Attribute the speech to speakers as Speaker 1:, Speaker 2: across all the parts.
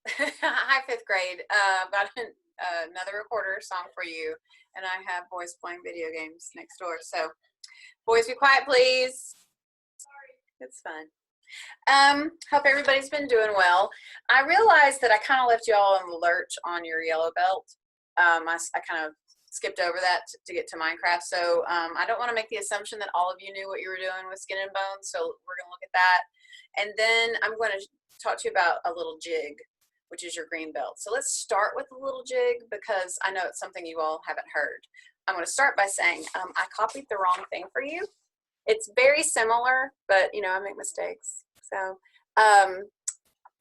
Speaker 1: Hi, fifth grade. I've got another recorder song for you, and I have boys playing video games next door. So, boys, be quiet, please. Sorry. It's fun. Hope everybody's been doing well. I realized that I kind of left you all in the lurch on your yellow belt. I kind of skipped over that to get to Minecraft. So I don't want to make the assumption that all of you knew what you were doing with Skin and Bones. So we're going to look at that. And then I'm going to talk to you about a little jig, which is your green belt. So let's start with a little jig because I know it's something you all haven't heard. I'm going to start by saying I copied the wrong thing for you. It's very similar, but you know, I make mistakes. So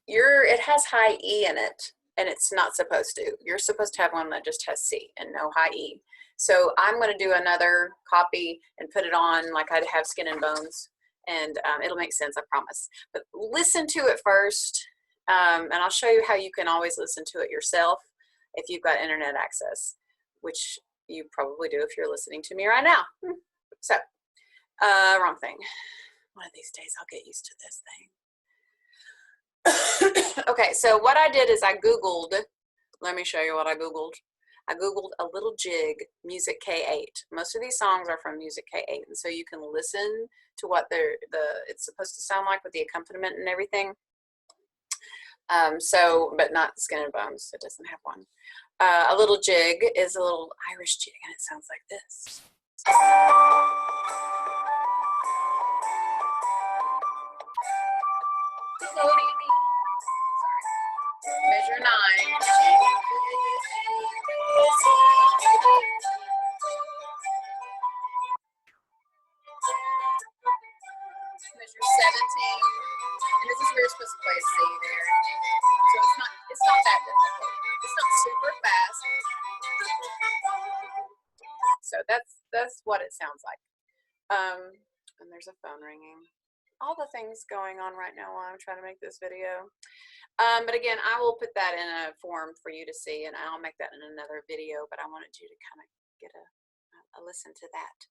Speaker 1: it has high E in it, and it's not supposed to. You're supposed to have one that just has C and no high E. So I'm going to do another copy and put it on like I'd have Skin and Bones, and it'll make sense, I promise. But listen to it first, and I'll show you how you can always listen to it yourself if you've got internet access, which you probably do if you're listening to me right now. So, wrong thing. One of these days I'll get used to this thing. Okay, so what I did is I Googled, let me show you what I Googled. I Googled a little jig, Music K8. Most of these songs are from Music K8, and so you can listen to what it's supposed to sound like with the accompaniment and everything. But not Skin and Bones, it doesn't have one. A little jig is a little Irish jig, and it sounds like this. Measure 9. Measure 17. And this is where you're supposed to play a C there. So it's not that difficult. It's not super fast. So that's what it sounds like. And there's a phone ringing. All the things going on right now while I'm trying to make this video. But again, I will put that in a form for you to see, and I'll make that in another video, but I wanted you to kind of get a listen to that.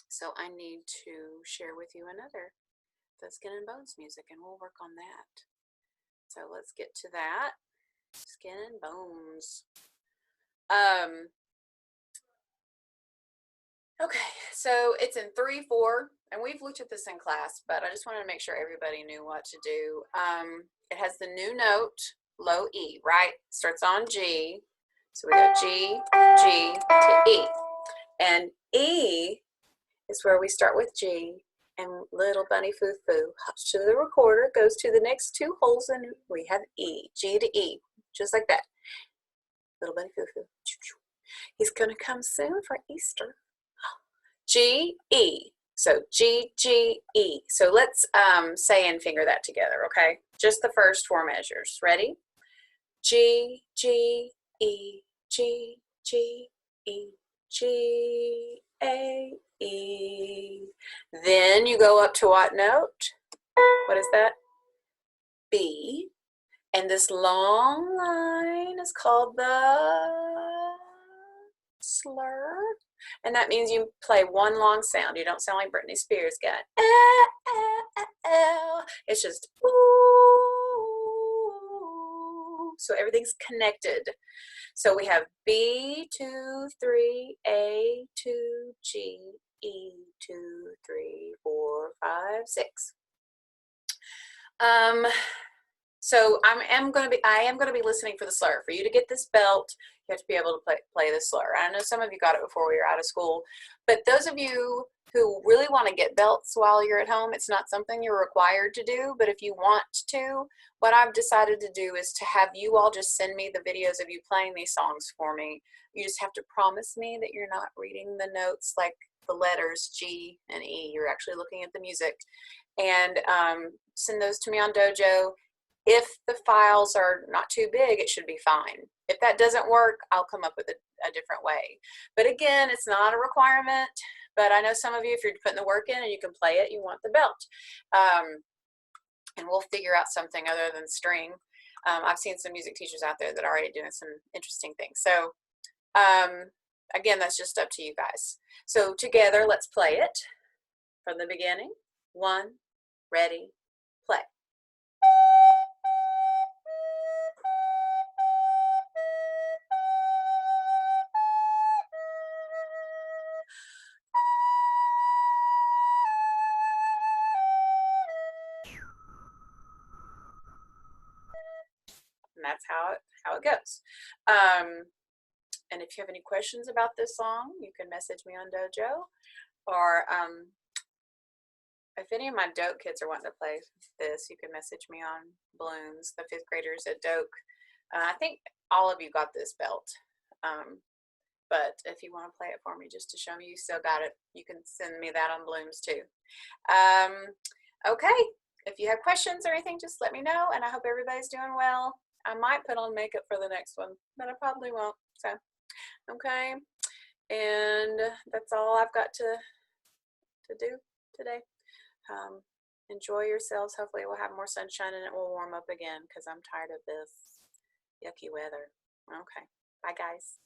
Speaker 1: So I need to share with you the Skin and Bones music, and we'll work on that. So let's get to that. Skin and Bones. Okay, so it's in 3/4, and we've looked at this in class, but I just wanted to make sure everybody knew what to do. It has the new note, low E, right? Starts on G, so we got G, G to E. And E is where we start with G, and little bunny foo-foo hops to the recorder, goes to the next 2 holes, and we have E, G to E, just like that. Little bunny foo-foo. He's gonna come soon for Easter. G, E. So G, G, E. So let's say and finger that together, okay? Just the first 4 measures. Ready? G, G, E, G, G, E, G, A, E. Then you go up to what note? What is that? B. And this long line is called the slur. And that means you play one long sound. You don't sound like Britney Spears got it's just ooh. So everything's connected. So we have B, 2, 3, A, 2, G, E, 2, 3, 4, 5, 6. So I am going to be listening for the slur. For you to get this belt, you have to be able to play the slur. I know some of you got it before we were out of school, but those of you who really want to get belts while you're at home, it's not something you're required to do, but if you want to, what I've decided to do is to have you all just send me the videos of you playing these songs for me. You just have to promise me that you're not reading the notes like the letters G and E. You're actually looking at the music, and send those to me on Dojo. If the files are not too big, it should be fine. If that doesn't work, I'll come up with a different way. But again, it's not a requirement, but I know some of you, if you're putting the work in and you can play it, you want the belt. And we'll figure out something other than string. I've seen some music teachers out there that are already doing some interesting things. So again, that's just up to you guys. So together, let's play it from the beginning. 1, ready, play. and that's how it goes. And if you have any questions about this song, you can message me on Dojo, or if any of my Doke kids are wanting to play this, you can message me on Balloons, the 5th graders at Doke. I think all of you got this belt, but if you want to play it for me just to show me you still got it, you can send me that on Balloons too. Okay, if you have questions or anything, just let me know, and I hope everybody's doing well. I might put on makeup for the next one, but I probably won't. So, okay, and that's all I've got to do today. Enjoy yourselves. Hopefully we'll have more sunshine and it will warm up again, because I'm tired of this yucky weather. Okay, bye guys.